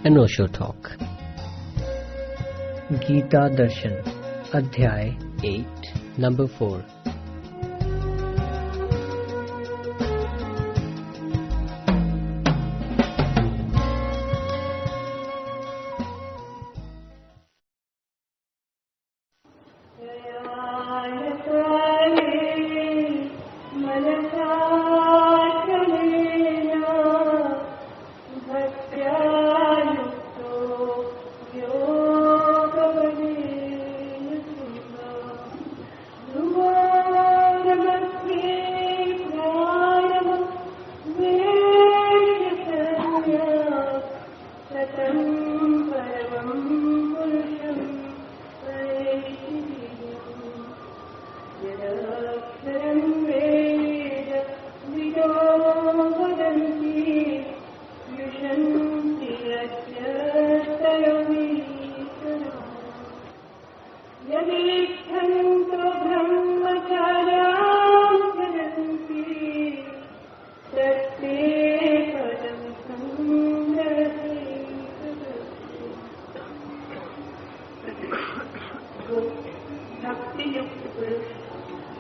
अनोशो talk. Gita दर्शन अध्याय 8 number 4।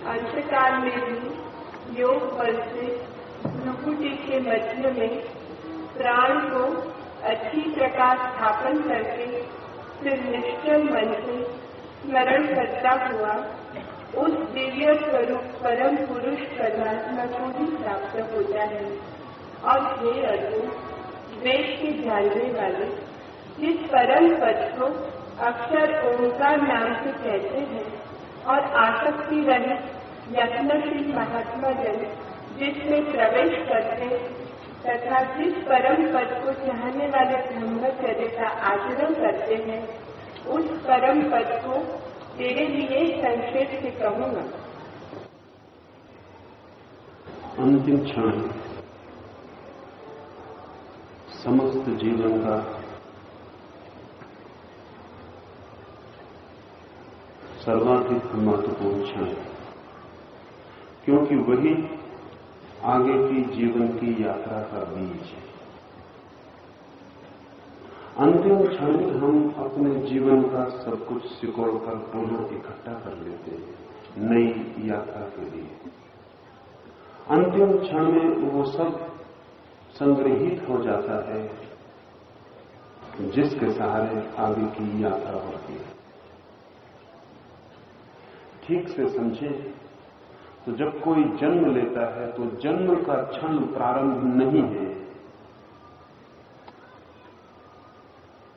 अंतकाल में भी योग बल से भ्रुकुटी के मध्य में प्राण को अच्छी प्रकार स्थापन करके फिर निश्चल मन से स्मरण करता हुआ उस दिव्य स्वरूप परम पुरुष परमात्मा को ही प्राप्त होता है। और हे अर्जुन, वेद के जानने वाले जिस परम पद को अक्षर ओंकार नाम से कहते हैं और आसक्ति रहित यत्नशील महात्मा जन जिसमें प्रवेश करते तथा जिस परम पद को चाहने वाले ब्रह्मचर्य का आचरण करते हैं, उस परम पद को तेरे लिए संक्षेप से कहूँगा। अंतिम क्षण समस्त जीवन का सर्वाधिक महत्वपूर्ण क्षण, क्योंकि वही आगे की जीवन की यात्रा का बीज है। अंतिम क्षण में हम अपने जीवन का सब कुछ सिकोड़कर पुनः इकट्ठा कर लेते हैं नई यात्रा के लिए। अंतिम क्षण में वो सब संग्रहित हो जाता है जिसके सहारे आगे की यात्रा होती है। ठीक से समझे तो जब कोई जन्म लेता है तो जन्म का क्षण प्रारंभ नहीं है,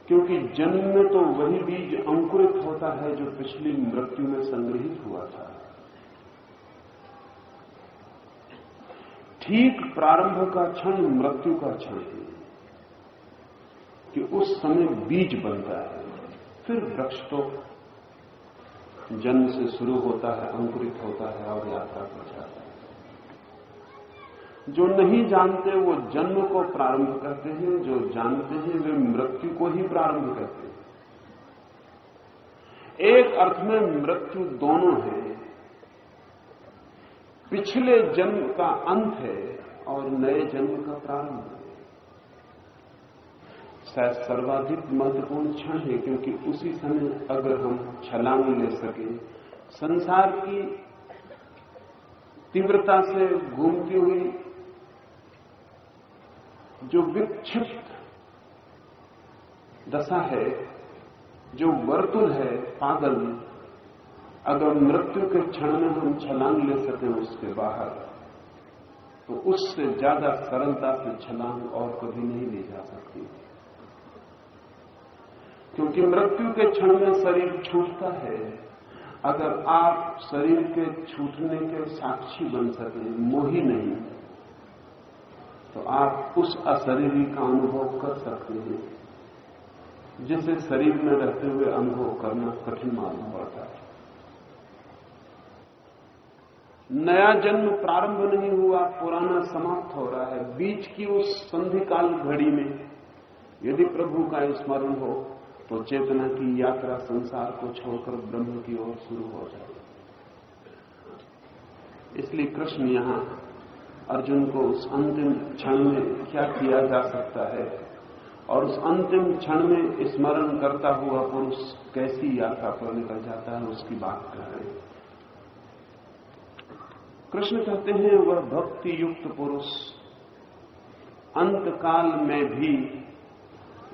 क्योंकि जन्म में तो वही बीज अंकुरित होता है जो पिछली मृत्यु में संग्रहित हुआ था। ठीक प्रारंभ का क्षण मृत्यु का क्षण है कि उस समय बीज बनता है। फिर वृक्ष तो जन्म से शुरू होता है, अंकुरित होता है और यात्रा पर जाता है। जो नहीं जानते वो जन्म को प्रारंभ करते हैं, जो जानते हैं वे मृत्यु को ही प्रारंभ करते हैं। एक अर्थ में मृत्यु दोनों है, पिछले जन्म का अंत है और नए जन्म का प्रारंभ है। शायद सर्वाधिक महत्वपूर्ण क्षण है, क्योंकि उसी समय अगर हम छलांग ले सके संसार की तीव्रता से घूमती हुई जो विक्षिप्त दशा है, जो वर्तुल है पागल, अगर मृत्यु के क्षण में हम छलांग ले सके उसके बाहर, तो उससे ज्यादा सरलता से छलांग और कभी नहीं ली जा सकती। क्योंकि मृत्यु के क्षण में शरीर छूटता है। अगर आप शरीर के छूटने के साक्षी बन सके, मोही नहीं, तो आप उस अशरीरी का अनुभव कर सकते हैं जिसे शरीर में रहते हुए अनुभव करना कठिन मालूम पड़ता है। नया जन्म प्रारंभ नहीं हुआ, पुराना समाप्त हो रहा है। बीच की उस संधिकाल घड़ी में यदि प्रभु का स्मरण हो तो चेतना की यात्रा संसार को छोड़कर ब्रह्म की ओर शुरू हो जाए। इसलिए कृष्ण यहां अर्जुन को उस अंतिम क्षण में क्या किया जा सकता है और उस अंतिम क्षण में स्मरण करता हुआ पुरुष कैसी यात्रा पर निकल जाता है, उसकी बात कर रहे हैं। कृष्ण कहते हैं वह भक्ति युक्त पुरुष अंतकाल में भी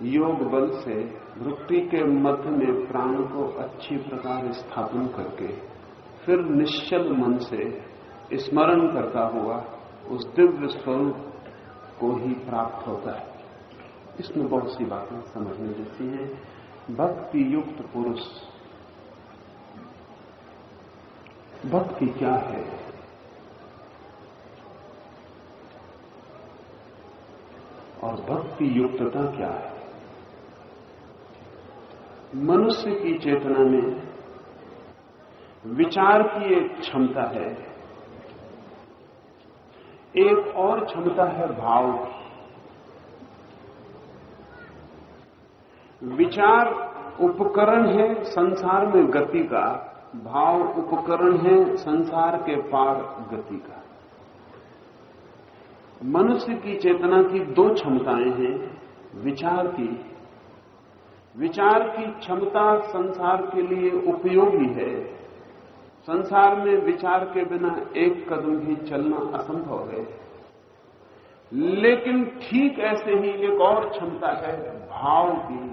योग बल से भृक्ति के मध्य में प्राण को अच्छी प्रकार स्थापन करके फिर निश्चल मन से स्मरण करता हुआ उस दिव्य स्वरूप को ही प्राप्त होता है। इसमें बहुत सी बातें समझने जैसी हैं। भक्ति युक्त पुरुष, भक्ति क्या है? और भक्ति युक्तता क्या है? मनुष्य की चेतना में विचार की एक क्षमता है, एक और क्षमता है भाव की। विचार उपकरण है संसार में गति का, भाव उपकरण है संसार के पार गति का। मनुष्य की चेतना की दो क्षमताएं हैं विचार की। विचार की क्षमता संसार के लिए उपयोगी है। संसार में विचार के बिना एक कदम भी चलना असंभव है। लेकिन ठीक ऐसे ही एक और क्षमता है भाव की।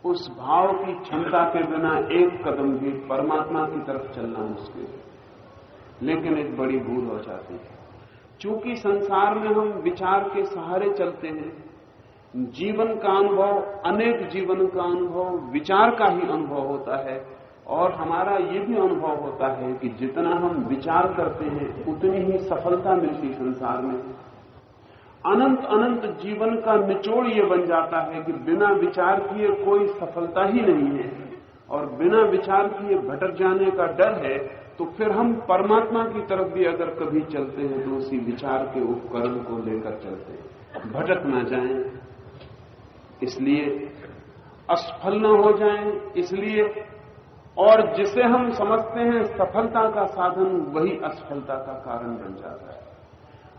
उस भाव की क्षमता के बिना एक कदम भी परमात्मा की तरफ चलना मुश्किल है। लेकिन एक बड़ी भूल हो जाती है। चूंकि संसार में हम विचार के सहारे चलते हैं, जीवन का अनुभव, अनेक जीवन का अनुभव विचार का ही अनुभव होता है। और हमारा ये भी अनुभव होता है कि जितना हम विचार करते हैं उतनी ही सफलता मिलती संसार में। अनंत अनंत जीवन का निचोड़ ये बन जाता है कि बिना विचार किए कोई सफलता ही नहीं है, और बिना विचार किए भटक जाने का डर है। तो फिर हम परमात्मा की तरफ भी अगर कभी चलते हैं तो उसी विचार के उपकरण को लेकर चलते हैं, भटक ना जाएं, इसलिए असफल न हो जाएं, इसलिए। और जिसे हम समझते हैं सफलता का साधन वही असफलता का कारण बन जाता है,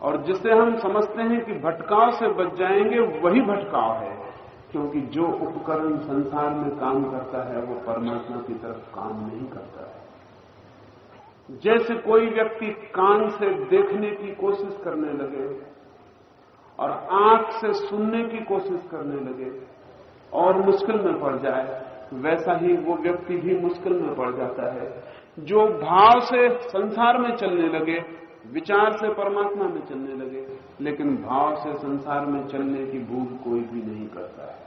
और जिसे हम समझते हैं कि भटकाव से बच जाएंगे वही भटकाव है। क्योंकि जो उपकरण संसार में काम करता है वो परमात्मा की तरफ काम नहीं करता है। जैसे कोई व्यक्ति कान से देखने की कोशिश करने लगे और आंख से सुनने की कोशिश करने लगे और मुश्किल में पड़ जाए, वैसा ही वो व्यक्ति भी मुश्किल में पड़ जाता है। जो भाव से संसार में चलने लगे, विचार से परमात्मा में चलने लगे, लेकिन भाव से संसार में चलने की भूल कोई भी नहीं करता है।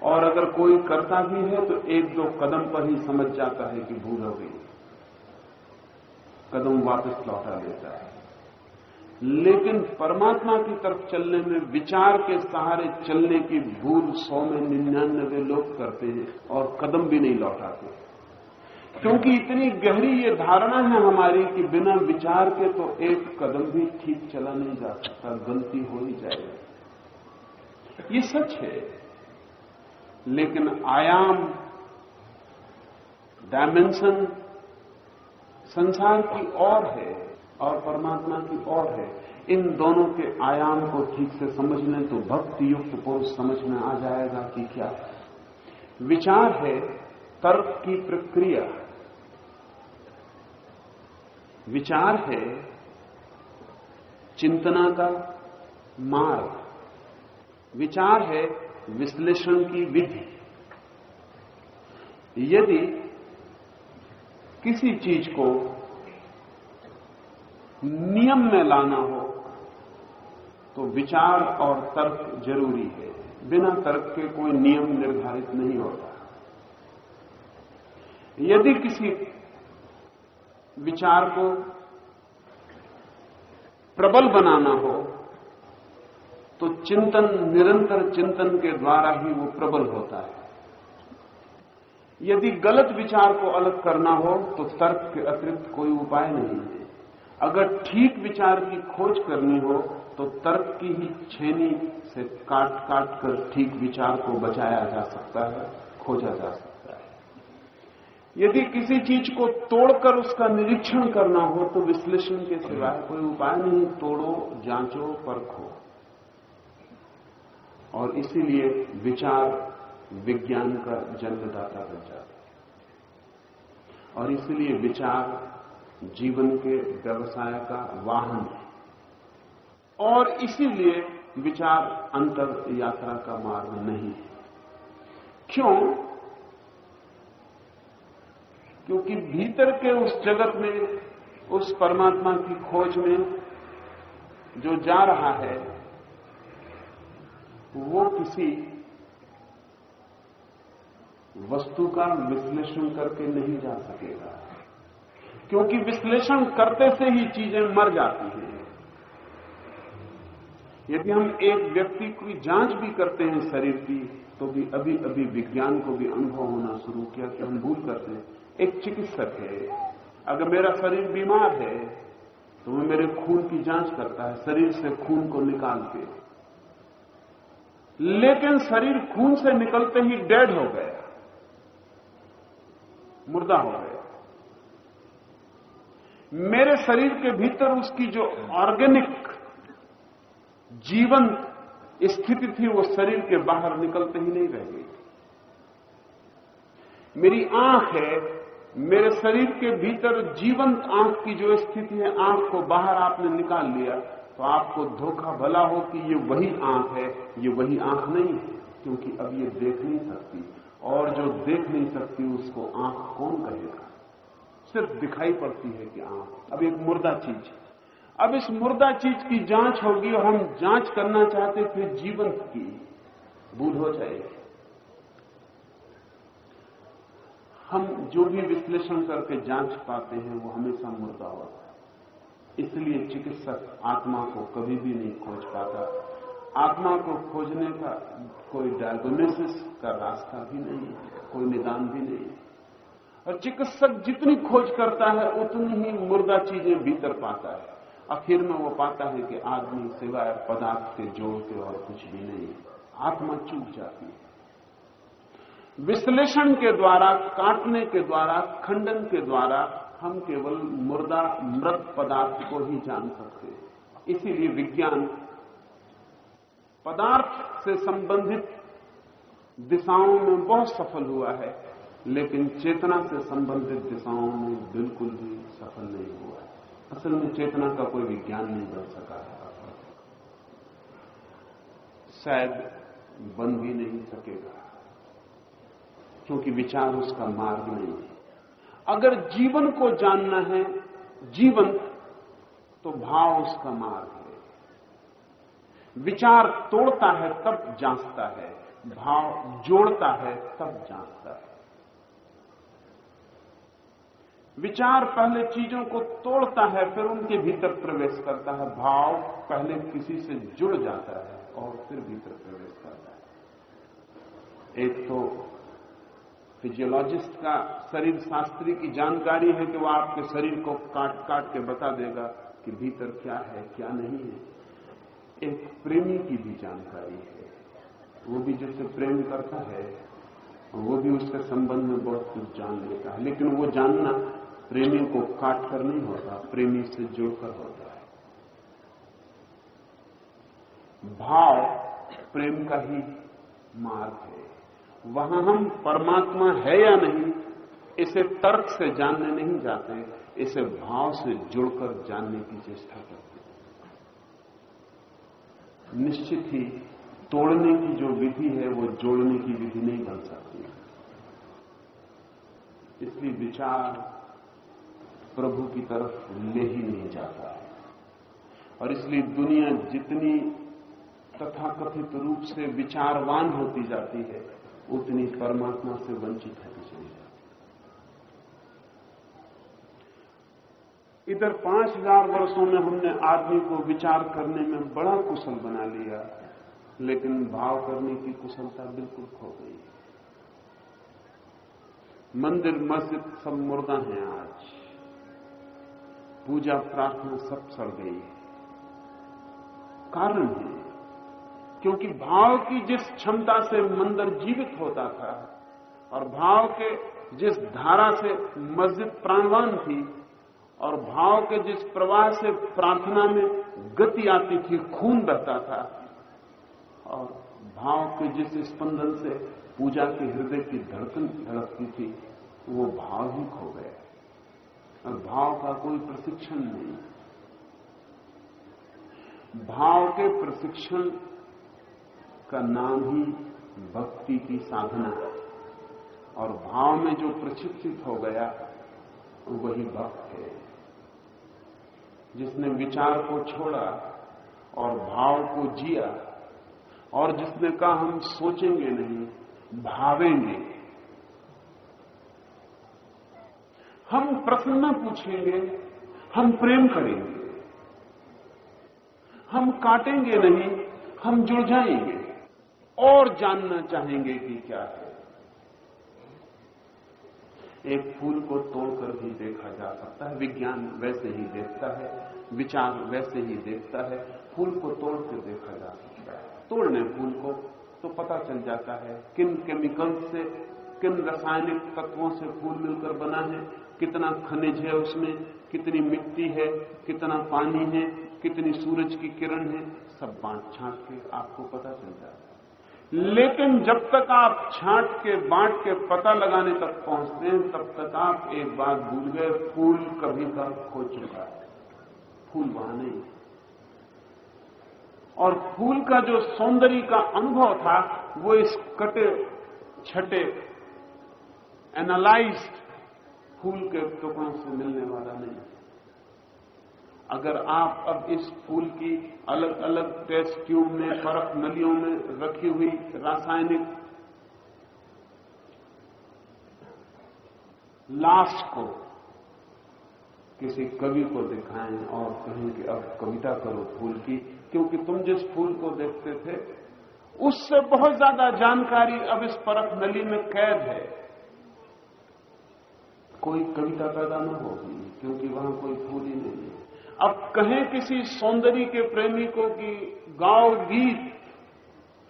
और अगर कोई करता भी है तो एक दो कदम पर ही समझ जाता है कि भूल हो गई, कदम वापस लौटा लेता है। लेकिन परमात्मा की तरफ चलने में विचार के सहारे चलने की भूल 100 में 99 लोग करते हैं और कदम भी नहीं लौटाते। क्योंकि इतनी गहरी ये धारणा है हमारी कि बिना विचार के तो एक कदम भी ठीक चला नहीं जा सकता, गलती हो ही जाएगी। ये सच है, लेकिन आयाम, डायमेंशन संसार की और है और परमात्मा की और है। इन दोनों के आयाम को ठीक से समझ लें तो भक्ति युक्त पुरुष समझ में आ जाएगा कि क्या है। विचार है तर्क की प्रक्रिया, विचार है चिंतना का मार्ग, विचार है विश्लेषण की विधि। यदि किसी चीज को नियम में लाना हो तो विचार और तर्क जरूरी है। बिना तर्क के कोई नियम निर्धारित नहीं होता। यदि किसी विचार को प्रबल बनाना हो तो चिंतन, निरंतर चिंतन के द्वारा ही वो प्रबल होता है। यदि गलत विचार को अलग करना हो तो तर्क के अतिरिक्त कोई उपाय नहीं है। अगर ठीक विचार की खोज करनी हो तो तर्क की ही छेनी से काट काट कर ठीक विचार को बचाया जा सकता है, खोजा जा सकता है। यदि किसी चीज को तोड़कर उसका निरीक्षण करना हो तो विश्लेषण के सिवाय कोई उपाय नहीं। तोड़ो, जांचो, परखो। और इसीलिए विचार विज्ञान का जन्मदाता बन जाता है और इसीलिए विचार जीवन के व्यवसाय का वाहन है और इसीलिए विचार अंतर यात्रा का मार्ग नहीं है। क्यों? क्योंकि भीतर के उस जगत में, उस परमात्मा की खोज में जो जा रहा है वो किसी वस्तु का विश्लेषण करके नहीं जा सकेगा, क्योंकि विश्लेषण करते से ही चीजें मर जाती हैं। यदि हम एक व्यक्ति की जांच भी करते हैं शरीर की, तो भी अभी अभी विज्ञान को भी अनुभव होना शुरू किया कि हम भूल करते हैं। एक चिकित्सक है, अगर मेरा शरीर बीमार है तो वो मेरे खून की जांच करता है, शरीर से खून को निकाल के, लेकिन शरीर खून से निकलते ही डेड हो गया, मुर्दा हो गया। मेरे शरीर के भीतर उसकी जो ऑर्गेनिक जीवन स्थिति थी वो शरीर के बाहर निकलते ही नहीं रह गई। मेरी आंख है, मेरे शरीर के भीतर जीवंत आंख की जो स्थिति है, आंख को बाहर आपने निकाल लिया तो आपको धोखा भला हो कि ये वही आंख है, ये वही आंख नहीं है, क्योंकि अब ये देख नहीं सकती, और जो देख नहीं सकती उसको आंख कौन कहेगा? सिर्फ दिखाई पड़ती है कि आंख। अब एक मुर्दा चीज है, अब इस मुर्दा चीज की जांच होगी और हम जांच करना चाहते थे जीवंत की, भूल हो जाएगी। हम जो भी विश्लेषण करके जांच पाते हैं वो हमेशा मुर्दा होता है। इसलिए चिकित्सक आत्मा को कभी भी नहीं खोज पाता। आत्मा को खोजने का कोई डायग्नोसिस का रास्ता भी नहीं है, कोई निदान भी नहीं है। और चिकित्सक जितनी खोज करता है उतनी ही मुर्दा चीजें भीतर पाता है। आखिर में वो पाता है कि आदमी सिवाय पदार्थ के जोड़ के और कुछ भी नहीं है। आत्मा चूक जाती है। विश्लेषण के द्वारा, काटने के द्वारा, खंडन के द्वारा हम केवल मुर्दा मृत पदार्थ को ही जान सकते हैं। इसीलिए विज्ञान पदार्थ से संबंधित दिशाओं में बहुत सफल हुआ है, लेकिन चेतना से संबंधित दिशाओं में बिल्कुल भी सफल नहीं हुआ है। असल में चेतना का कोई विज्ञान नहीं बन सका है, शायद बन भी नहीं सकेगा, क्योंकि विचार उसका मार्ग नहीं है। अगर जीवन को जानना है, जीवन, तो भाव उसका मार्ग है। विचार तोड़ता है तब जांचता है, भाव जोड़ता है तब जांचता है। विचार पहले चीजों को तोड़ता है, फिर उनके भीतर प्रवेश करता है। भाव पहले किसी से जुड़ जाता है और फिर भीतर प्रवेश करता है। एक तो फिजियोलॉजिस्ट का, शरीर शास्त्री की जानकारी है कि वो आपके शरीर को काट काट के बता देगा कि भीतर क्या है क्या नहीं है। एक प्रेमी की भी जानकारी है, वो भी जिससे प्रेम करता है वो भी उसके संबंध में बहुत कुछ जान लेता है, लेकिन वो जानना प्रेमी को काट कर नहीं होता, प्रेमी से जुड़कर होता है। भाव प्रेम का ही मार्ग है। वहां हम परमात्मा है या नहीं इसे तर्क से जानने नहीं जाते, इसे भाव से जुड़कर जानने की चेष्टा करते हैं। निश्चित ही तोड़ने की जो विधि है वो जोड़ने की विधि नहीं बन सकती। इसलिए विचार प्रभु की तरफ ले ही नहीं जाता है, और इसलिए दुनिया जितनी तथाकथित रूप से विचारवान होती जाती है उतनी परमात्मा से वंचित होती चली जाती है। इधर 5000 वर्षों में हमने आदमी को विचार करने में बड़ा कुशल बना लिया, लेकिन भाव करने की कुशलता बिल्कुल खो गई। मंदिर मस्जिद सब मुर्दा हैं आज, पूजा प्रार्थना सब सड़ गई है। कारण है क्योंकि भाव की जिस क्षमता से मंदिर जीवित होता था और भाव के जिस धारा से मस्जिद प्राणवान थी और भाव के जिस प्रवाह से प्रार्थना में गति आती थी, खून बहता था, और भाव के जिस स्पंदन से पूजा के हृदय की धड़कन धड़कती थी, वो भाव ही खो गया। और भाव का कोई प्रशिक्षण नहीं। भाव के प्रशिक्षण का नाम ही भक्ति की साधना है। और भाव में जो प्रशिक्षित हो गया वही भक्त है। जिसने विचार को छोड़ा और भाव को जिया, और जिसने कहा हम सोचेंगे नहीं, भावेंगे, हम प्रश्न न पूछेंगे, हम प्रेम करेंगे, हम काटेंगे नहीं, हम जुड़ जाएंगे और जानना चाहेंगे कि क्या है। एक फूल को तोड़कर भी देखा जा सकता है। विज्ञान वैसे ही देखता है, विचार वैसे ही देखता है। फूल को तोड़ कर देखा जा सकता है। तोड़ने फूल को तो पता चल जाता है किन केमिकल्स से, किन रासायनिक तत्वों से फूल मिलकर बना है, कितना खनिज है उसमें, कितनी मिट्टी है, कितना पानी है, कितनी सूरज की किरण है, सब बांट छांट के आपको पता चल जाता है। लेकिन जब तक आप छांट के बांट के पता लगाने तक पहुंचते हैं, तब तक आप एक बात भूल गए, फूल कभी का खो चुका है। फूल वहां नहीं। और फूल का जो सौंदर्य का अनुभव था वो इस कटे छटे एनालाइज्ड फूल के टुकड़ों से मिलने वाला नहीं। अगर आप अब इस फूल की अलग अलग टेस्ट ट्यूब में, परख नलियों में रखी हुई रासायनिक लाश को किसी कवि को दिखाएं और कहें कि अब कविता करो फूल की, क्योंकि तुम जिस फूल को देखते थे उससे बहुत ज्यादा जानकारी अब इस परख नली में कैद है, कोई कविता पैदा न होगी, क्योंकि वहां कोई फूल ही नहीं है। अब कहें किसी सौंदर्य के प्रेमी को कि गाओ गीत,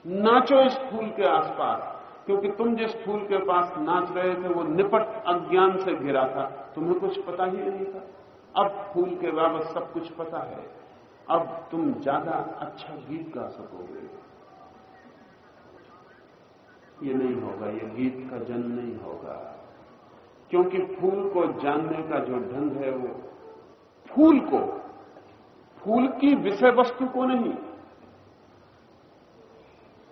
नाचो इस फूल के आसपास, क्योंकि तुम जिस फूल के पास नाच रहे थे वो निपट अज्ञान से घिरा था, तुम्हें कुछ पता ही नहीं था। अब फूल के बाबत सब कुछ पता है, अब तुम ज्यादा अच्छा गीत गा सकोगे। ये नहीं होगा, ये गीत का जन्म नहीं होगा, क्योंकि फूल को जानने का जो ढंग है वो फूल को, फूल की विषय वस्तु को नहीं,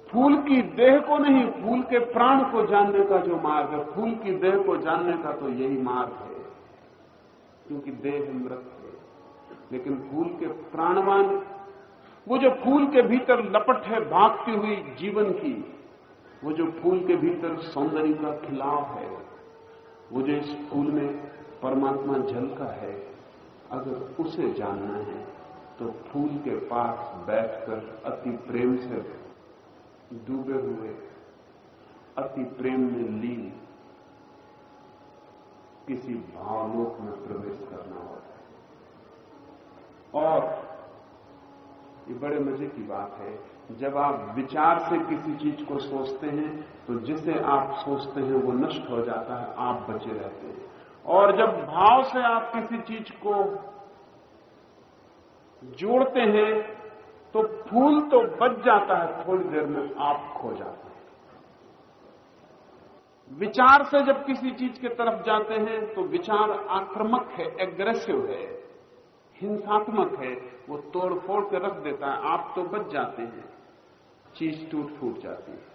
फूल की देह को नहीं, फूल के प्राण को जानने का जो मार्ग है, फूल की देह को जानने का तो यही मार्ग है, क्योंकि देह मृत है। लेकिन फूल के प्राणवान, वो जो फूल के भीतर लपट है भागती हुई जीवन की, वो जो फूल के भीतर सौंदर्य का खिलाव है, वो जो इस फूल में परमात्मा झलका है, अगर उसे जानना है तो फूल के पास बैठकर अति प्रेम से डूबे हुए, अति प्रेम में लीन किसी भावलोक में प्रवेश करना होता है। और ये बड़े मजे की बात है, जब आप विचार से किसी चीज को सोचते हैं तो जिसे आप सोचते हैं वो नष्ट हो जाता है, आप बचे रहते हैं। और जब भाव से आप किसी चीज को जोड़ते हैं तो फूल तो बच जाता है, थोड़ी देर में आप खो जाते हैं। विचार से जब किसी चीज के तरफ जाते हैं तो विचार आक्रामक है, एग्रेसिव है, हिंसात्मक है, वो तोड़ फोड़ के रख देता है, आप तो बच जाते हैं, चीज टूट फूट जाती है।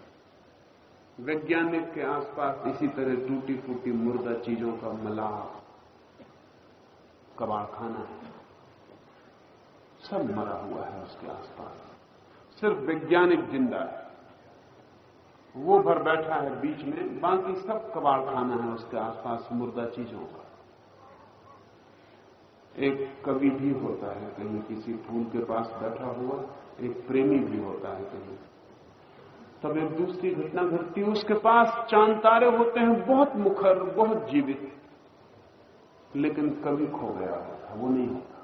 वैज्ञानिक के आसपास इसी तरह टूटी फूटी मुर्दा चीजों का मलाह कबाड़खाना है, सब मरा हुआ है उसके आसपास, सिर्फ वैज्ञानिक जिंदा है, वो भर बैठा है बीच में, बाकी सब कबाड़खाना है उसके आसपास मुर्दा चीजों का। एक कवि भी होता है कहीं किसी फूल के पास बैठा हुआ, एक प्रेमी भी होता है कहीं। तब एक दूसरी घटना घटती है, उसके पास चांद तारे होते हैं, बहुत मुखर, बहुत जीवित, लेकिन कवि खो गया होता, वो नहीं होता।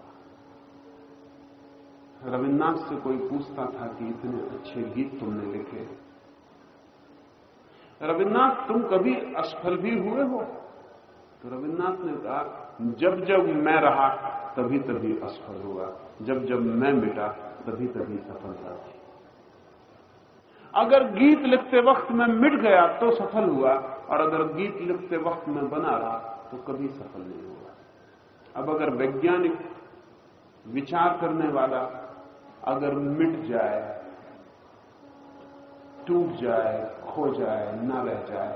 रविन्द्रनाथ से कोई पूछता था कि इतने अच्छे गीत तुमने लिखे, रविन्द्रनाथ तुम कभी असफल भी हुए हो? तो रविन्द्रनाथ ने कहा, जब जब मैं रहा तभी तभी असफल हुआ, जब जब मैं मिटा तभी तभी सफलता थी। अगर गीत लिखते वक्त मैं मिट गया तो सफल हुआ, और अगर गीत लिखते वक्त मैं बना रहा तो कभी सफल नहीं हुआ। अब अगर वैज्ञानिक विचार करने वाला अगर मिट जाए, टूट जाए, खो जाए, ना रह जाए,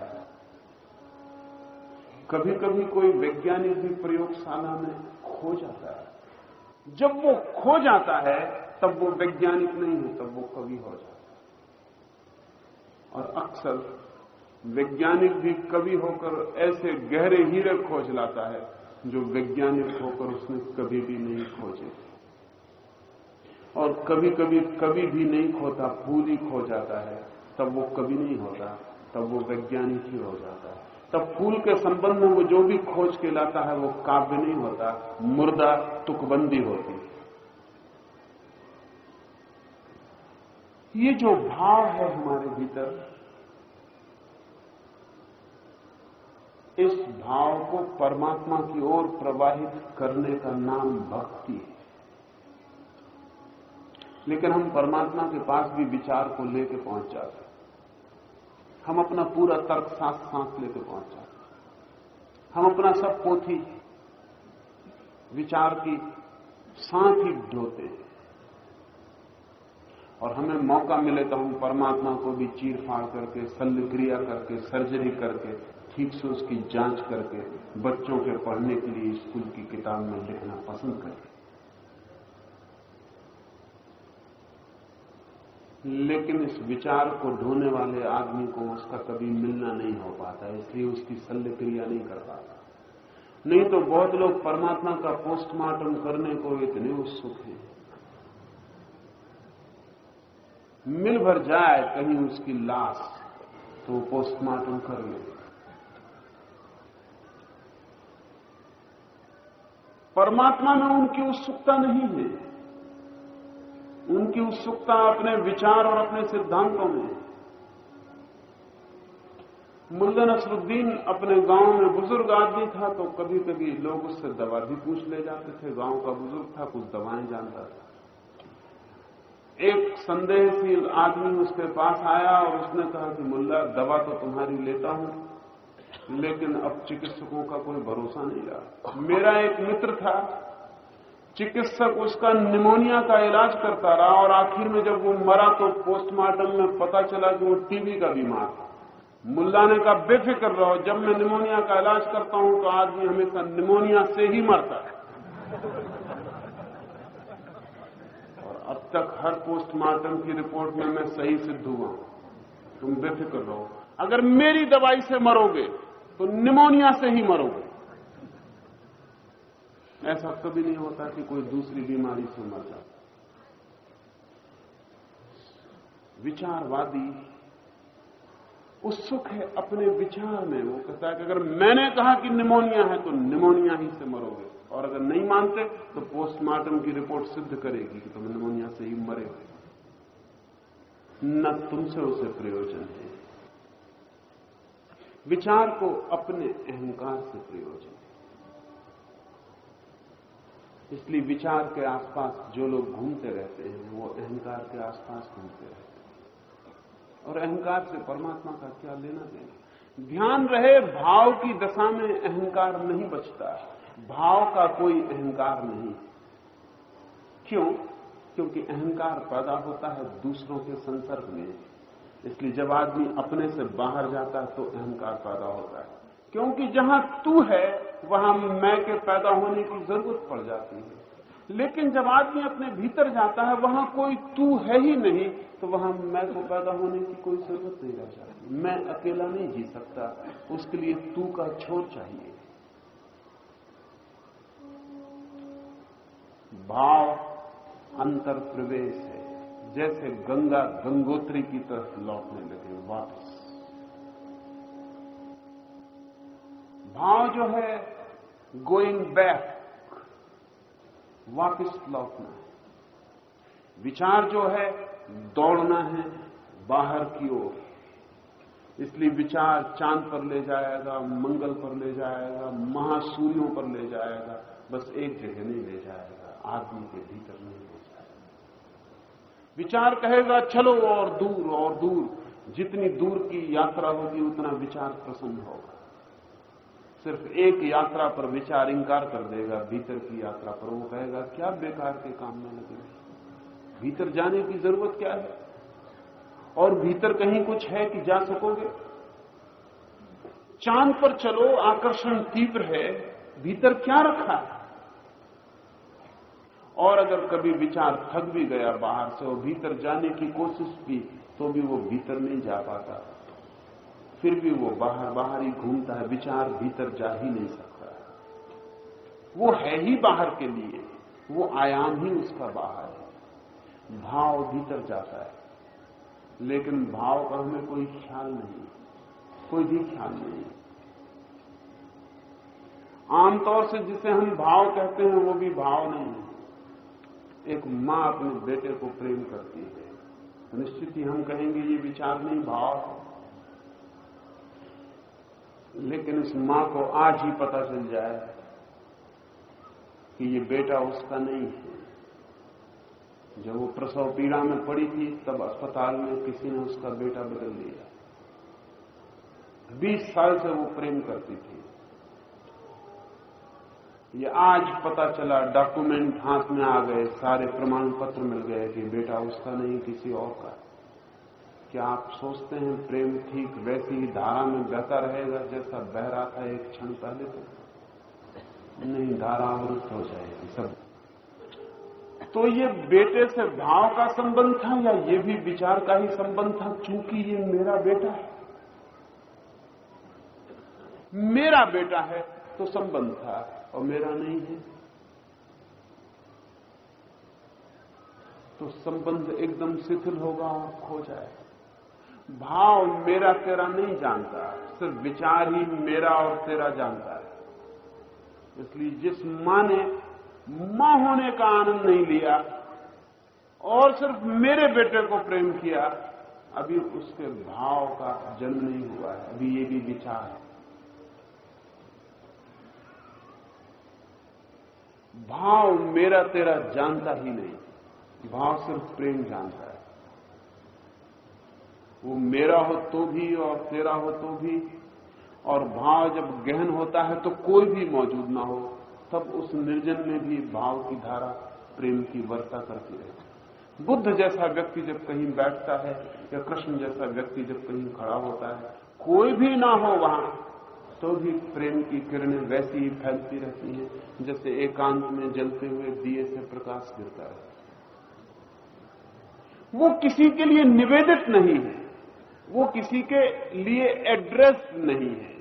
कभी कभी कोई वैज्ञानिक भी प्रयोगशाला में खो जाता है। जब वो खो जाता है तब वो वैज्ञानिक नहीं है, तब वो कवि हो जाता है। और अक्सर वैज्ञानिक भी कवि होकर ऐसे गहरे हीरे खोज लाता है जो वैज्ञानिक होकर उसने कभी भी नहीं खोजे। और कभी कभी कवि भी नहीं खोता, फूल ही खो जाता है, तब वो कवि नहीं होता, तब वो वैज्ञानिक ही हो जाता है। तब फूल के संबंध में वो जो भी खोज के लाता है वो काव्य नहीं होता, मुर्दा तुकबंदी होती। ये जो भाव है हमारे भीतर, इस भाव को परमात्मा की ओर प्रवाहित करने का नाम भक्ति है। लेकिन हम परमात्मा के पास भी विचार को लेकर पहुंच जाते हैं। हम अपना पूरा तर्क सांस लेकर पहुंच जाते हैं। हम अपना सब पोथी विचार की साथ ही ढोते हैं, और हमें मौका मिले तो हम परमात्मा को भी चीर फाड़ करके, शल्य क्रिया करके, सर्जरी करके, ठीक से उसकी जांच करके बच्चों के पढ़ने के लिए स्कूल की किताब में लिखना पसंद करें। लेकिन इस विचार को ढोने वाले आदमी को उसका कभी मिलना नहीं हो पाता, इसलिए उसकी शल्य क्रिया नहीं कर पाता। नहीं तो बहुत लोग परमात्मा का पोस्टमार्टम करने को इतने उत्सुक हैं, मिल भर जाए कहीं उसकी लाश तो वो पोस्टमार्टम कर ले। परमात्मा में उनकी उत्सुकता नहीं है, उनकी उत्सुकता अपने विचार और अपने सिद्धांतों में। मुल्ला नसरुद्दीन अपने गांव में बुजुर्ग आदमी था, तो कभी कभी लोग उससे दवा भी पूछ ले जाते थे। गांव का बुजुर्ग था, कुछ दवाएं जानता था। एक संदेहशील आदमी उसके पास आया और उसने कहा कि मुल्ला, दवा तो तुम्हारी लेता हूं, लेकिन अब चिकित्सकों का कोई भरोसा नहीं रहा। मेरा एक मित्र था, चिकित्सक उसका निमोनिया का इलाज करता रहा, और आखिर में जब वो मरा तो पोस्टमार्टम में पता चला कि वो टीबी का बीमार था। मुल्ला ने कहा, बेफिक्र रहो, जब मैं निमोनिया का इलाज करता हूं तो आदमी हमेशा निमोनिया से ही मरता है। और अब तक हर पोस्टमार्टम की रिपोर्ट में मैं सही सिद्ध हुआ। तुम बेफिक्र रहो, अगर मेरी दवाई से मरोगे तो निमोनिया से ही मरोगे। ऐसा कभी नहीं होता कि कोई दूसरी बीमारी से मर जाता। विचारवादी उत्सुक है अपने विचार में। वो कहता है कि अगर मैंने कहा कि निमोनिया है तो निमोनिया ही से मरोगे, और अगर नहीं मानते तो पोस्टमार्टम की रिपोर्ट सिद्ध करेगी कि तुम निमोनिया से ही मरे। न तुमसे उसे प्रयोजन है। विचार को अपने अहंकार से प्रयोजन है। इसलिए विचार के आसपास जो लोग घूमते रहते हैं वो अहंकार के आसपास घूमते रहते हैं, और अहंकार से परमात्मा का क्या लेना देना। ध्यान रहे, भाव की दशा में अहंकार नहीं बचता, भाव का कोई अहंकार नहीं। क्यों? क्योंकि अहंकार पैदा होता है दूसरों के संसर्ग में। इसलिए जब आदमी अपने से बाहर जाता है तो अहंकार पैदा होता है, क्योंकि जहां तू है वहां मैं के पैदा होने की जरूरत पड़ जाती है। लेकिन जब आदमी अपने भीतर जाता है वहां कोई तू है ही नहीं, तो वहां मैं को पैदा होने की कोई जरूरत नहीं रह जाती। मैं अकेला नहीं जी सकता, उसके लिए तू का छोर चाहिए। भाव अंतर प्रवेश है, जैसे गंगा गंगोत्री की तरफ लौटने लगे वापस। भाव जो है गोइंग बैक, वापस लौटना है। विचार जो है दौड़ना है बाहर की ओर। इसलिए विचार चांद पर ले जाएगा, मंगल पर ले जाएगा, महासूर्यों पर ले जाएगा, बस एक जगह नहीं ले जाएगा, आदमी के भीतर नहीं ले जाएगा। विचार कहेगा चलो और दूर और दूर। जितनी दूर की यात्रा होगी उतना विचार प्रसन्न होगा। सिर्फ एक यात्रा पर विचार इंकार कर देगा, भीतर की यात्रा पर वो कहेगा क्या बेकार के काम में लगे, भीतर जाने की जरूरत क्या है, और भीतर कहीं कुछ है कि जा सकोगे। चांद पर चलो, आकर्षण तीव्र है, भीतर क्या रखा है। और अगर कभी विचार थक भी गया बाहर से और भीतर जाने की कोशिश की तो भी वो भीतर नहीं जा पाता, फिर भी वो बाहर बाहर ही घूमता है, विचार भीतर जा ही नहीं सकता। वो है ही बाहर के लिए, वो आयाम ही उसका बाहर है। भाव भीतर जाता है, लेकिन भाव का हमें कोई ख्याल नहीं, कोई भी ख्याल नहीं। आमतौर से जिसे हम भाव कहते हैं वो भी भाव नहीं है। एक मां अपने बेटे को प्रेम करती है, निश्चित ही हम कहेंगे ये विचार नहीं, भाव है। लेकिन इस मां को आज ही पता चल जाए कि ये बेटा उसका नहीं है। जब वो प्रसव पीड़ा में पड़ी थी तब अस्पताल में किसी ने उसका बेटा बदल लिया। 20 साल से वो प्रेम करती थी। ये आज पता चला, डॉक्यूमेंट हाथ में आ गए, सारे प्रमाण पत्र मिल गए कि बेटा उसका नहीं किसी और का। क्या आप सोचते हैं प्रेम ठीक वैसी ही धारा में बहता रहेगा जैसा बह रहा था एक क्षण पहले? तो नहीं, धारा अवरुद्ध हो जाएगी सब। तो ये बेटे से भाव का संबंध था या ये भी विचार का ही संबंध था? चूंकि ये मेरा बेटा है, मेरा बेटा है तो संबंध था, और मेरा नहीं है तो संबंध एकदम शिथिल होगा और खो जाए। भाव मेरा तेरा नहीं जानता, सिर्फ विचार ही मेरा और तेरा जानता है। इसलिए जिस मां ने मां होने का आनंद नहीं लिया और सिर्फ मेरे बेटे को प्रेम किया, अभी उसके भाव का जन्म नहीं हुआ है, अभी ये भी विचार है। भाव मेरा तेरा जानता ही नहीं, भाव सिर्फ प्रेम जानता है। वो मेरा हो तो भी और तेरा हो तो भी, और भाव जब गहन होता है तो कोई भी मौजूद ना हो, तब उस निर्जन में भी भाव की धारा प्रेम की वर्षा करती रहती। बुद्ध जैसा व्यक्ति जब कहीं बैठता है या कृष्ण जैसा व्यक्ति जब कहीं खड़ा होता है, कोई भी ना हो वहां तो भी प्रेम की किरणें वैसी ही फैलती रहती हैं जैसे एकांत में जलते हुए दिए से प्रकाश गिरता है। वो किसी के लिए निवेदित नहीं है, वो किसी के लिए एड्रेस नहीं है,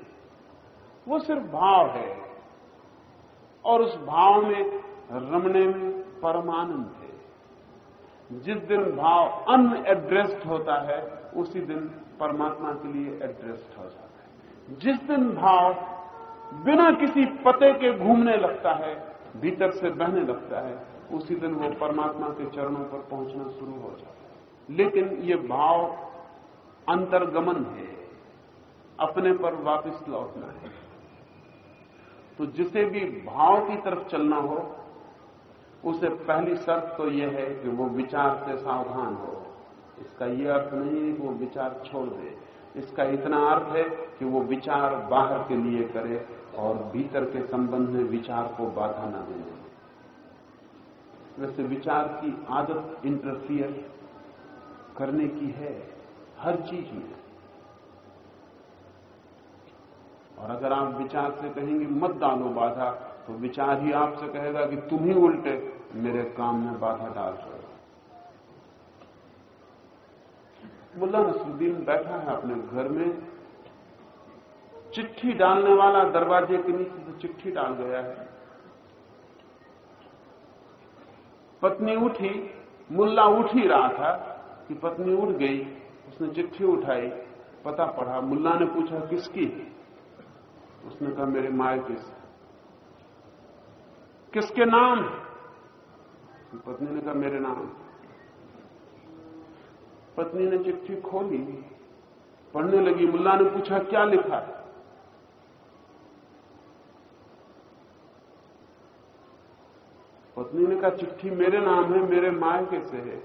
वो सिर्फ भाव है, और उस भाव में रमने में परमानंद है। जिस दिन भाव अनएड्रेस्ड होता है उसी दिन परमात्मा के लिए एड्रेस्ड हो जाता है। जिस दिन भाव बिना किसी पते के घूमने लगता है, भीतर से बहने लगता है, उसी दिन वो परमात्मा के चरणों पर पहुंचना शुरू हो जाता है। लेकिन ये भाव अंतर्गमन है, अपने पर वापस लौटना है। तो जिसे भी भाव की तरफ चलना हो, उसे पहली शर्त तो यह है कि वो विचार से सावधान हो। इसका यह अर्थ नहीं है कि वो विचार छोड़ दे, इसका इतना अर्थ है कि वो विचार बाहर के लिए करे और भीतर के संबंध में विचार को बाधा न देने। वैसे विचार की आदत इंटरफियर करने की है हर चीज में, और अगर आप विचार से कहेंगे मत डालो बाधा, तो विचार ही आपसे कहेगा कि तुम ही उल्टे मेरे काम में बाधा डाल रहे हो। मुल्ला नसरुद्दीन बैठा है अपने घर में, चिट्ठी डालने वाला दरवाजे के नीचे से चिट्ठी डाल गया है। पत्नी उठी, मुल्ला उठ ही रहा था कि पत्नी उठ गई। उसने चिट्ठी उठाई, पता पढ़ा। मुल्ला ने पूछा किसकी? उसने कहा मेरे मायके से। किसके नाम? पत्नी ने कहा मेरे नाम। पत्नी ने चिट्ठी खोली, पढ़ने लगी। मुल्ला ने पूछा क्या लिखा है? पत्नी ने कहा चिट्ठी मेरे नाम है, मेरे मायके से है।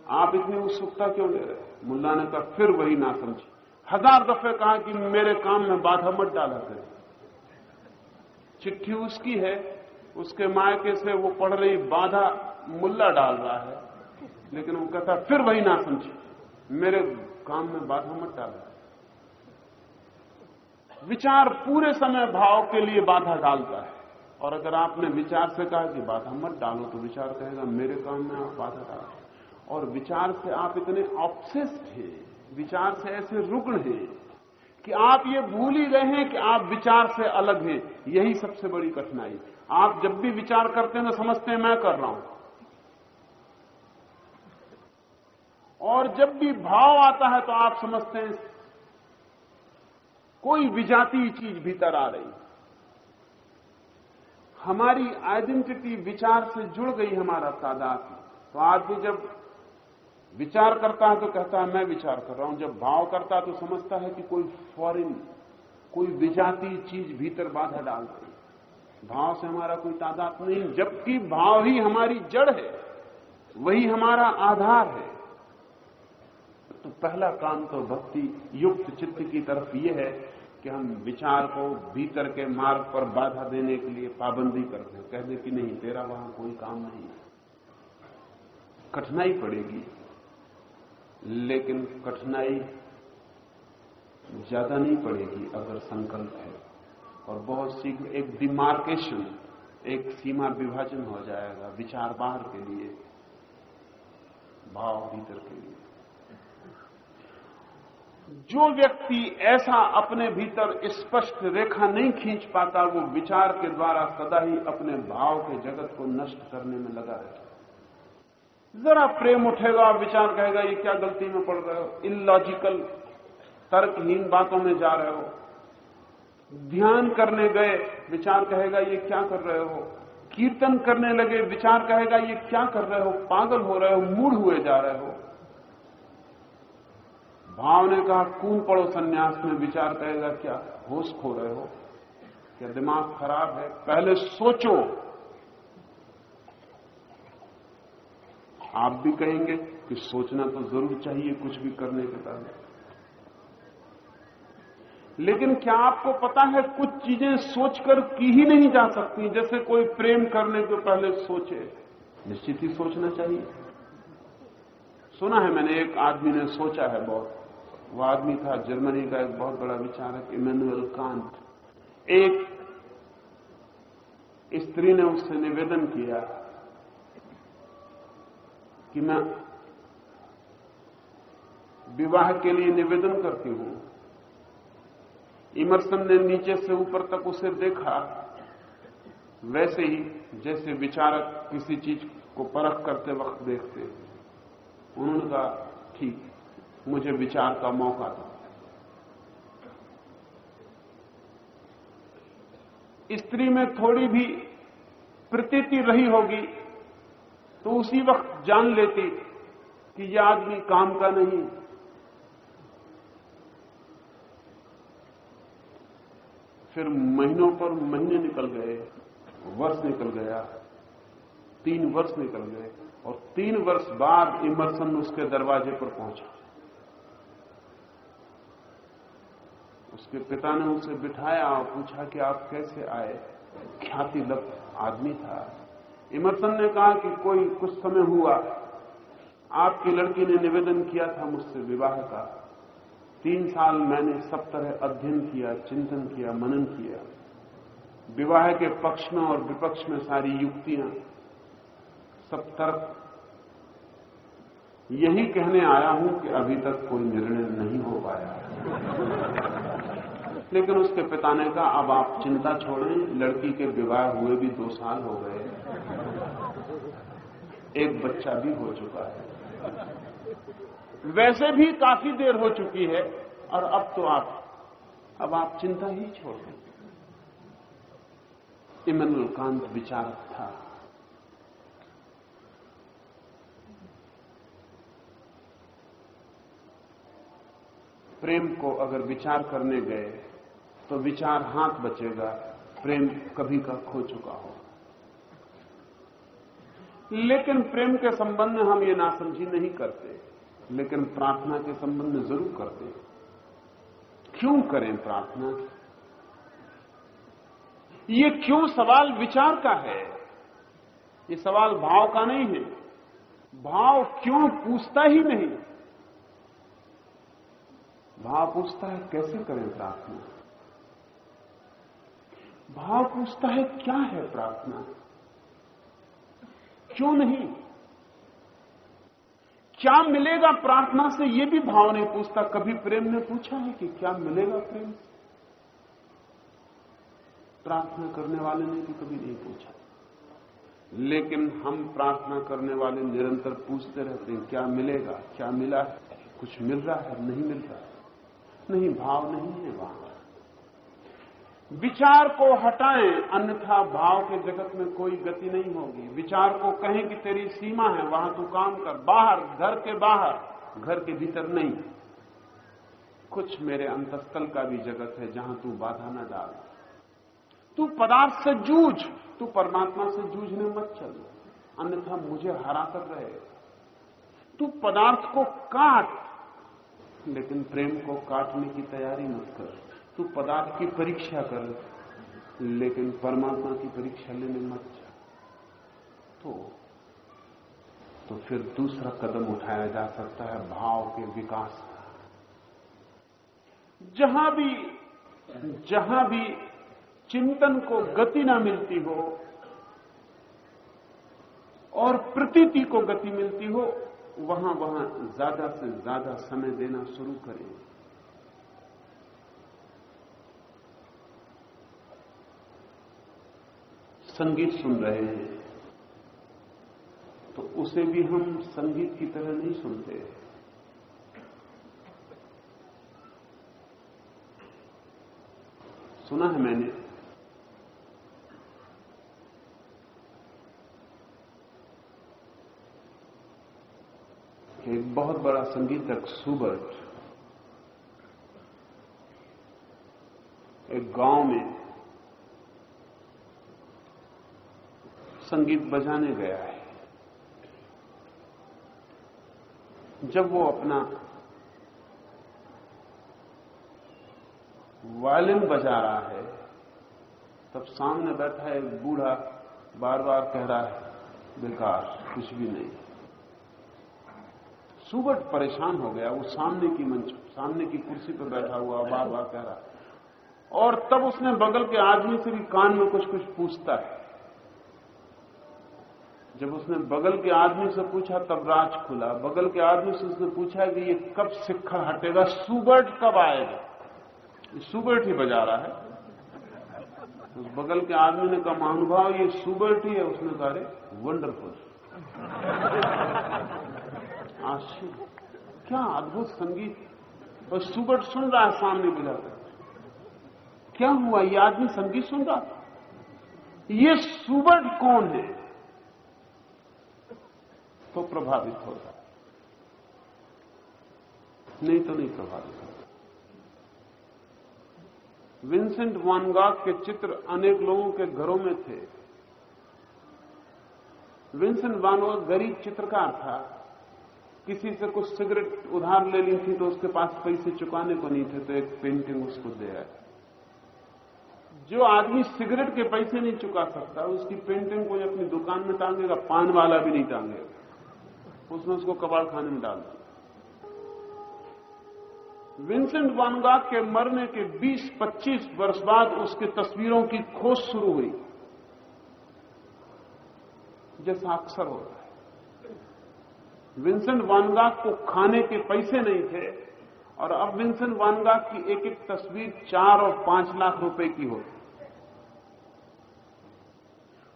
आप इतनी उत्सुकता क्यों ले रहे? मुल्ला ने कहा फिर वही ना समझी। 1000 दफे कहा कि मेरे काम में बाधा मत डाला करें। चिट्ठी उसकी है, उसके मायके से वो पढ़ रही, बाधा मुल्ला डाल रहा है, लेकिन वो कहता फिर वही ना समझी, मेरे काम में बाधा मत डाला। विचार पूरे समय भाव के लिए बाधा डालता है, और अगर आपने विचार से कहा कि बाधा मत डालो तो विचार कहेगा मेरे काम में आप बाधा डालो। और विचार से आप इतने ऑब्सेस्ड हैं, विचार से ऐसे रुग्ण हैं कि आप ये भूल ही गए हैं कि आप विचार से अलग हैं। यही सबसे बड़ी कठिनाई। आप जब भी विचार करते हैं तो समझते हैं मैं कर रहा हूं, और जब भी भाव आता है तो आप समझते हैं कोई विजातीय चीज भीतर आ रही। हमारी आइडेंटिटी विचार से जुड़ गई, हमारा तादाद। तो आदमी जब विचार करता है तो कहता है मैं विचार कर रहा हूं, जब भाव करता है तो समझता है कि कोई फॉरेन, कोई विजातीय चीज भीतर बाधा डाल रही। भाव से हमारा कोई तादाद नहीं, जबकि भाव ही हमारी जड़ है, वही हमारा आधार है। तो पहला काम तो भक्ति युक्त चित्त की तरफ यह है कि हम विचार को भीतर के मार्ग पर बाधा देने के लिए पाबंदी कर दें, कह दें कि नहीं तेरा वहां कोई काम नहीं है। कठिनाई पड़ेगी, लेकिन कठिनाई ज्यादा नहीं पड़ेगी अगर संकल्प है, और बहुत शीघ्र एक डिमार्केशन, एक सीमा विभाजन हो जाएगा, विचार बाहर के लिए, भाव भीतर के लिए। जो व्यक्ति ऐसा अपने भीतर स्पष्ट रेखा नहीं खींच पाता, वो विचार के द्वारा सदा ही अपने भाव के जगत को नष्ट करने में लगा रहता। जरा प्रेम उठेगा, विचार कहेगा ये क्या गलती में पड़ रहे हो, इलॉजिकल तर्कहीन बातों में जा रहे हो। ध्यान करने गए, विचार कहेगा ये क्या कर रहे हो। कीर्तन करने लगे, विचार कहेगा ये क्या कर रहे हो, पागल हो रहे हो, मूढ़ हुए जा रहे हो। भाव ने कहा कूद पड़ो सन्यास में, विचार कहेगा क्या होश खो रहे हो, क्या दिमाग खराब है, पहले सोचो। आप भी कहेंगे कि सोचना तो जरूर चाहिए कुछ भी करने के पहले, लेकिन क्या आपको पता है कुछ चीजें सोचकर की ही नहीं जा सकती। जैसे कोई प्रेम करने के पहले सोचे, निश्चित ही सोचना चाहिए। सुना है मैंने, एक आदमी ने सोचा है बहुत। वो आदमी था जर्मनी का एक बहुत बड़ा विचारक, इमैनुअल कांट। एक स्त्री ने उससे निवेदन किया कि मैं विवाह के लिए निवेदन करती हूं। इमर्सन ने नीचे से ऊपर तक उसे देखा, वैसे ही जैसे विचारक किसी चीज को परख करते वक्त देखते हैं। उन्होंने कहा ठीक, मुझे विचार का मौका दो। स्त्री में थोड़ी भी प्रतीति रही होगी तो उसी वक्त जान लेती कि यह आदमी काम का नहीं। फिर महीनों पर महीने निकल गए, वर्ष निकल गया, 3 वर्ष निकल गए, और 3 वर्ष बाद इमर्सन उसके दरवाजे पर पहुंचा। उसके पिता ने उसे बिठाया और पूछा कि आप कैसे आए। ख्याति लब्ध आदमी था। इमर्सन ने कहा कि कोई कुछ समय हुआ, आपकी लड़की ने निवेदन किया था मुझसे विवाह का। 3 साल मैंने सब तरह अध्ययन किया, चिंतन किया, मनन किया। विवाह के पक्ष में और विपक्ष में सारी युक्तियां, सब तर्क, यही कहने आया हूं कि अभी तक कोई निर्णय नहीं हो पाया। लेकिन उसके पिता ने कहा अब आप चिंता छोड़ें, लड़की के विवाह हुए भी 2 साल हो गए, एक बच्चा भी हो चुका है, वैसे भी काफी देर हो चुकी है, और अब तो अब आप चिंता ही छोड़ दें। इमैनुअल कांट विचारक था। प्रेम को अगर विचार करने गए तो विचार हाथ बचेगा, प्रेम कभी का खो चुका हो। लेकिन प्रेम के संबंध में हम ये नासमझी नहीं करते, लेकिन प्रार्थना के संबंध में जरूर करते हैं। क्यों करें प्रार्थना? ये क्यों सवाल विचार का है, ये सवाल भाव का नहीं है। भाव क्यों पूछता ही नहीं, भाव पूछता है कैसे करें प्रार्थना। भाव पूछता है क्या है प्रार्थना, क्यों नहीं, क्या मिलेगा प्रार्थना से, यह भी भाव नहीं पूछता। कभी प्रेम ने पूछा है कि क्या मिलेगा प्रेम से? प्रार्थना करने वाले ने भी कभी नहीं पूछा। लेकिन हम प्रार्थना करने वाले निरंतर पूछते रहते हैं क्या मिलेगा, क्या मिला है, कुछ मिल रहा है, नहीं मिल रहा है। नहीं, भाव नहीं है वहां। विचार को हटाएं, अन्यथा भाव के जगत में कोई गति नहीं होगी। विचार को कहें कि तेरी सीमा है, वहां तू काम कर, बाहर, घर के बाहर, घर के भीतर नहीं। कुछ मेरे अंतस्थल का भी जगत है जहां तू बाधा न डाल। तू पदार्थ से जूझ, तू परमात्मा से जूझने मत चल, अन्यथा मुझे हरा कर रहे। तू पदार्थ को काट, लेकिन प्रेम को काटने की तैयारी मत कर। तू पदार्थ की परीक्षा कर, लेकिन परमात्मा की परीक्षा लेने मत जा। तो फिर दूसरा कदम उठाया जा सकता है भाव के विकास का। जहां भी चिंतन को गति ना मिलती हो और प्रतीति को गति मिलती हो, वहां ज्यादा से ज्यादा समय देना शुरू करें। संगीत सुन रहे हैं तो उसे भी हम संगीत की तरह नहीं सुनते। सुना है मैंने कि एक बहुत बड़ा संगीतक शूबर्ट एक गांव में संगीत बजाने गया है। जब वो अपना वायलिन बजा रहा है, तब सामने बैठा एक बूढ़ा बार बार कह रहा है बेकार, कुछ भी नहीं। शूबर्ट परेशान हो गया। वो सामने की कुर्सी पर बैठा हुआ बार बार कह रहा है, और तब उसने बगल के आदमी से भी कान में कुछ पूछता है। जब उसने बगल के आदमी से पूछा तब राज खुला। बगल के आदमी से उसने पूछा कि ये कब सिक्का हटेगा, शूबर्ट कब आएगा। शूबर्ट ही बजा रहा है। उस बगल के आदमी ने कहा महानुभाव ये शूबर्ट ही है। उसने कहा अरे वंडरफुल, आश्चर्य, क्या अद्भुत संगीत। और शूबर्ट सुन रहा है सामने बजाकर। क्या हुआ, ये आदमी संगीत सुन रहा था। ये शूबर्ट कौन है? तो प्रभावित होता, नहीं तो नहीं प्रभावित होता। विंसेंट वैन गॉग के चित्र अनेक लोगों के घरों में थे। विंसेंट वैन गॉग गरीब चित्रकार था। किसी से कुछ सिगरेट उधार ले ली थी तो उसके पास पैसे चुकाने को नहीं थे, तो एक पेंटिंग उसको दे आया। जो आदमी सिगरेट के पैसे नहीं चुका सकता, उसकी पेंटिंग कोई अपनी दुकान में टांगेगा, पान वाला भी नहीं टांगेगा। उसने उसको कबाड़ खाने में डाल दिया। विंसेंट वैन गॉग के मरने के 20-25 वर्ष बाद उसकी तस्वीरों की खोज शुरू हुई, जैसा अक्सर होता है। विंसेंट वैन गॉग को खाने के पैसे नहीं थे, और अब विंसेंट वैन गॉग की एक एक तस्वीर 4 और 5 लाख रुपए की होती।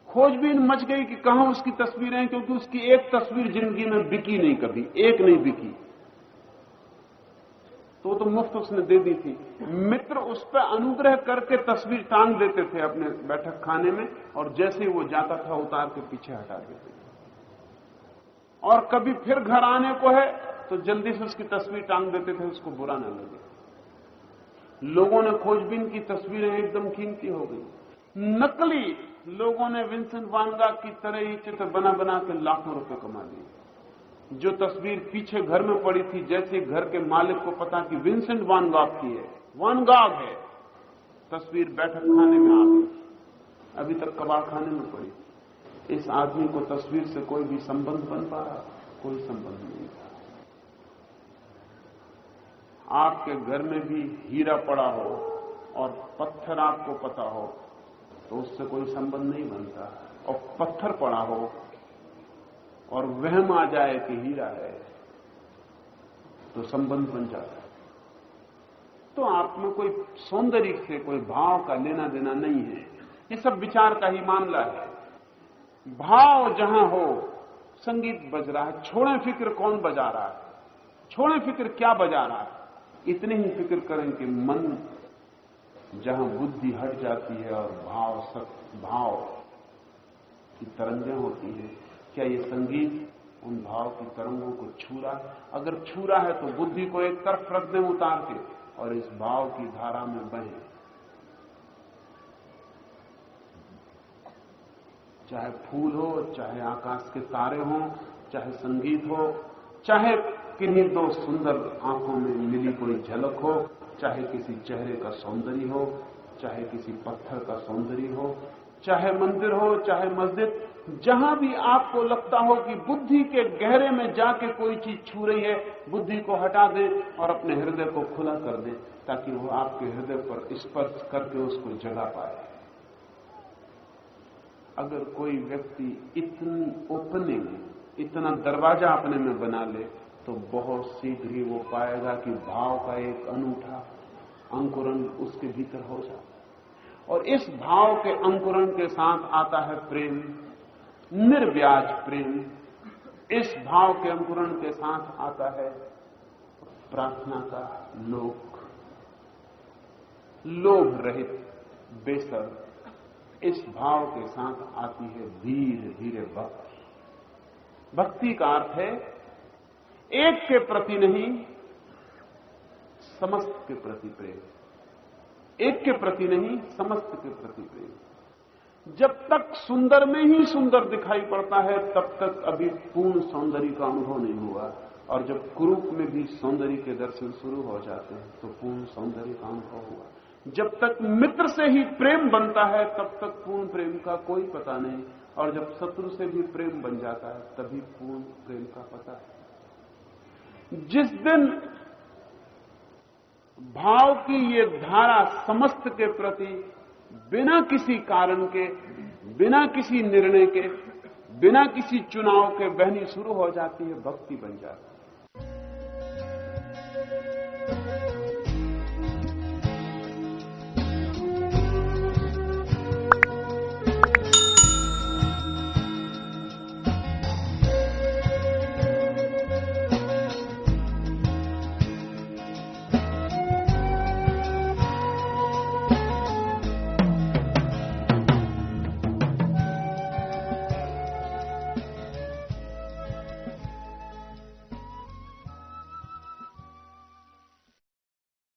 खोजबीन मच गई कि कहां उसकी तस्वीरें, क्योंकि उसकी एक तस्वीर जिंदगी में बिकी नहीं, कभी एक नहीं बिकी, तो मुफ्त उसने दे दी थी। मित्र उस पर अनुग्रह करके तस्वीर टांग देते थे अपने बैठक खाने में, और जैसे ही वो जाता था उतार के पीछे हटा देते थे। और कभी फिर घर आने को है तो जल्दी से उसकी तस्वीर टांग देते थे, उसको बुरा न लगे। लोगों ने खोजबीन की तस्वीरें एकदम कीमती हो गई। नकली लोगों ने विंसेंट वैन गॉग की तरह ही चित्र बना बना के लाखों रुपए कमा लिए। जो तस्वीर पीछे घर में पड़ी थी, जैसे घर के मालिक को पता कि विंसेंट वैन गॉग की है, वैन गॉग है, तस्वीर बैठक खाने में आ गई, अभी तक कबाड़ खाने में पड़ी। इस आदमी को तस्वीर से कोई भी संबंध बन पा रहा? कोई संबंध नहीं था। आपके घर में भी हीरा पड़ा हो और पत्थर आपको पता हो तो उससे कोई संबंध नहीं बनता, और पत्थर पड़ा हो और वहम आ जाए कि हीरा है तो संबंध बन जाता है। तो आप में कोई सौंदर्य से कोई भाव का लेना देना नहीं है, ये सब विचार का ही मामला है। भाव जहां हो, संगीत बज रहा है, छोड़ें फिक्र कौन बजा रहा है, छोड़ें फिक्र क्या बजा रहा है, इतने ही फिक्र करें कि मन जहां बुद्धि हट जाती है और भाव की तरंगें होती है, क्या ये संगीत उन भाव की तरंगों को छू रहा? अगर छू रहा है तो बुद्धि को एक तरफ रख दें उतार के और इस भाव की धारा में बहें। चाहे फूल हो, चाहे आकाश के तारे हों, चाहे संगीत हो, चाहे किन्हीं दो सुंदर आंखों में मिली कोई झलक हो, चाहे किसी चेहरे का सौंदर्य हो, चाहे किसी पत्थर का सौंदर्य हो, चाहे मंदिर हो, चाहे मस्जिद, जहां भी आपको लगता हो कि बुद्धि के गहरे में जाके कोई चीज छू रही है, बुद्धि को हटा दें और अपने हृदय को खुला कर दें ताकि वो आपके हृदय पर स्पर्श करके उसको जगा पाए। अगर कोई व्यक्ति इतनी ओपनिंग, इतना दरवाजा अपने में बना ले तो बहुत शीघ्र ही वो पाएगा कि भाव का एक अनूठा अंकुरण उसके भीतर हो जाता है। और इस भाव के अंकुरण के साथ आता है प्रेम, निर्व्याज प्रेम। इस भाव के अंकुरण के साथ आता है प्रार्थना का लोभ रहित बेसर। इस भाव के साथ आती है धीरे धीरे भक्ति। भक्ति का अर्थ है एक के प्रति नहीं, समस्त के प्रति प्रेम। एक के प्रति नहीं, समस्त के प्रति प्रेम। जब तक सुंदर में ही सुंदर दिखाई पड़ता है तब तक अभी पूर्ण सौंदर्य का अनुभव नहीं हुआ, और जब कुरूप में भी सौंदर्य के दर्शन शुरू हो जाते हैं तो पूर्ण सौंदर्य का अनुभव हुआ। जब तक मित्र से ही प्रेम बनता है तब तक पूर्ण प्रेम का कोई पता नहीं, और जब शत्रु से भी प्रेम बन जाता है तभी पूर्ण प्रेम का पता है। जिस दिन भाव की ये धारा समस्त के प्रति बिना किसी कारण के, बिना किसी निर्णय के, बिना किसी चुनाव के बहनी शुरू हो जाती है, भक्ति बन जाती है।